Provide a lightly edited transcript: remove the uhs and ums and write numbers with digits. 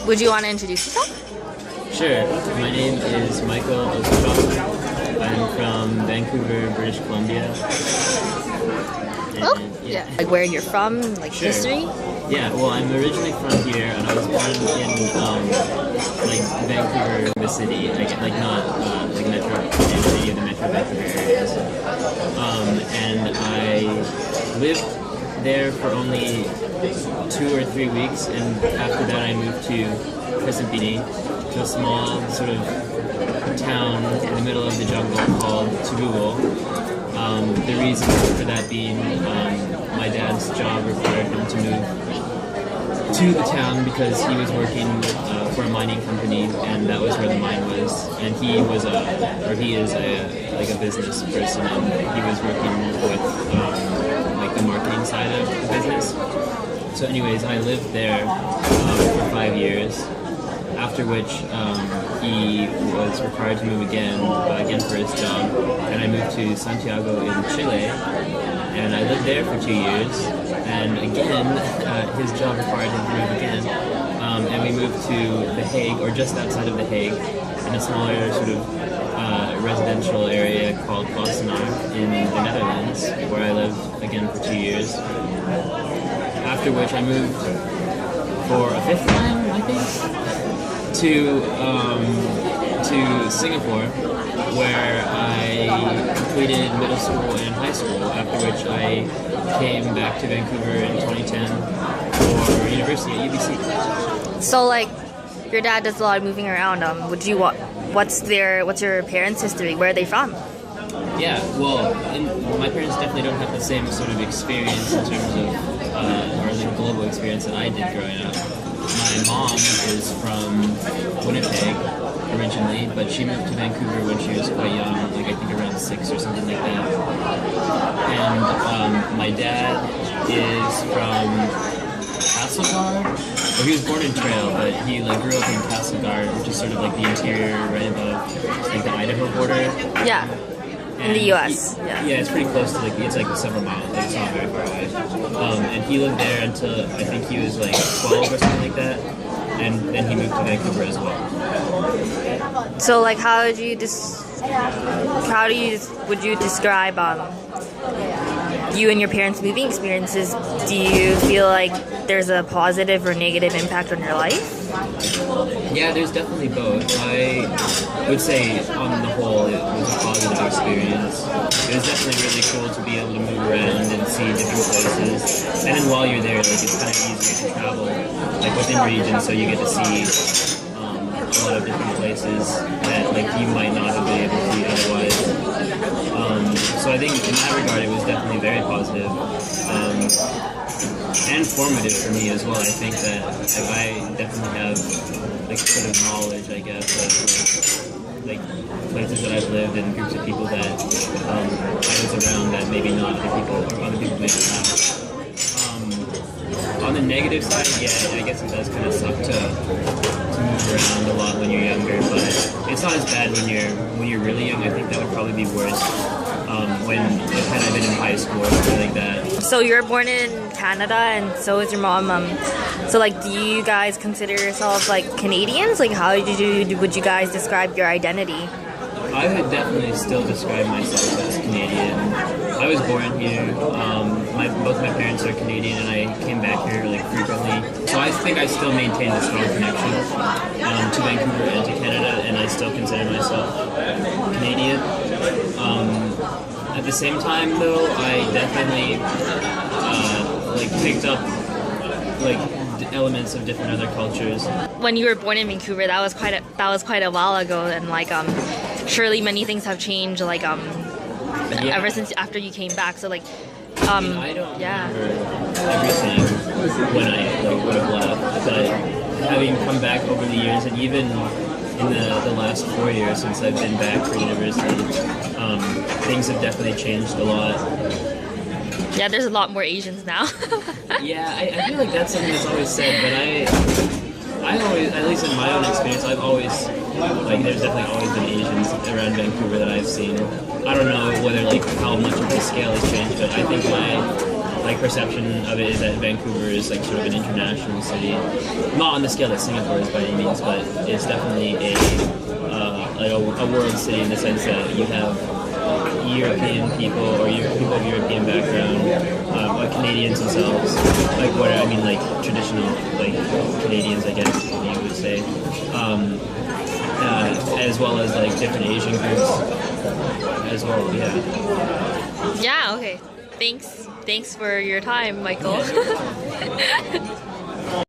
Would you want to introduce yourself? Sure. My name is Michael Ostrowski. I'm from Vancouver, British Columbia. And, yeah. Like where you're from, like sure. History? Yeah, well, I'm originally from here, and I was born in like Vancouver, the city, like not like Metro, any of the Metro Vancouver areas. And I lived there for only 2 or 3 weeks, and after that I moved to Presipini, to a small sort of town in the middle of the jungle called Tubugo. The reason for that being my dad's job required him to move to the town because he was working for a mining company, and that was where the mine was. And he is a business person, and he was working with like the marketing side of the business. So anyways, I lived there for 5 years, after which he was required to move again for his job, and I moved to Santiago in Chile, and I lived there for 2 years, and again, his job required him to move again, and we moved to The Hague, or just outside of The Hague, in a smaller sort of residential area called Wassenaar in the Netherlands, where I lived again for 2 years. After which I moved for a 5th time, I think, to Singapore, where I completed middle school and high school, after which I came back to Vancouver in 2010 for university at UBC. So like, your dad does a lot of moving around. What's your parents' history? Where are they from? Yeah, well, my parents definitely don't have the same sort of experience in terms of, or the global experience that I did growing up. My mom is from Winnipeg originally, but she moved to Vancouver when she was quite young, like I think around 6 or something like that. And my dad is from Castlegar. Well, he was born in Trail, but he grew up in Castlegar, which is sort of like the interior right above like the Idaho border. Yeah. In the U.S. Yeah, it's pretty close to it's like several miles. Like, it's not very far away. And he lived there until I think he was like 12 or something like that, and then he moved to Vancouver as well. So like, would you describe you and your parents' moving experiences? Do you feel like there's a positive or negative impact on your life? Yeah, there's definitely both. I would say, on the whole, it was a positive experience. It was definitely really cool to be able to move around and see different places. And then while you're there, it's kind of easier to travel, within regions, so you get to see a lot of different places that you might not have been able to see otherwise. So I think in that regard, it was definitely very positive. And formative for me as well. I think that I definitely have sort of knowledge, I guess, of places that I've lived and groups of people that I was around that maybe not other people may not have. On the negative side, yeah, I guess it does kind of suck to move around a lot when you're younger, but it's not as bad when you're really young. I think that would probably be worse when had I been in high school or something like that. So you were born in Canada, and so is your mom. So do you guys consider yourselves Canadians? How would you guys describe your identity? I would definitely still describe myself as Canadian. I was born here. Both my parents are Canadian, and I came back here frequently. So I think I still maintain a strong connection to Vancouver and to Canada, and I still consider myself Canadian. At the same time, though, I definitely picked up elements of different other cultures. When you were born in Vancouver, that was quite a while ago, and surely many things have changed ever since after you came back. So I don't remember everything when I would have left, but having come back over the years, and even in the last 4 years since I've been back for university, things have definitely changed a lot. Yeah, there's a lot more Asians now. Yeah, I feel like that's something that's always said, but I always, at least in my own experience, I've always, there's definitely always been Asians around Vancouver that I've seen. I don't know whether, how much of the scale has changed, but I think like perception of it is that Vancouver is like sort of an international city, not on the scale that Singapore is by any means, but it's definitely a world city in the sense that you have European people or people of European background, like Canadians themselves, like what I mean, like traditional like Canadians, I guess you would say, as well as like different Asian groups as well. Yeah. Yeah. Okay. Thanks for your time, Michael.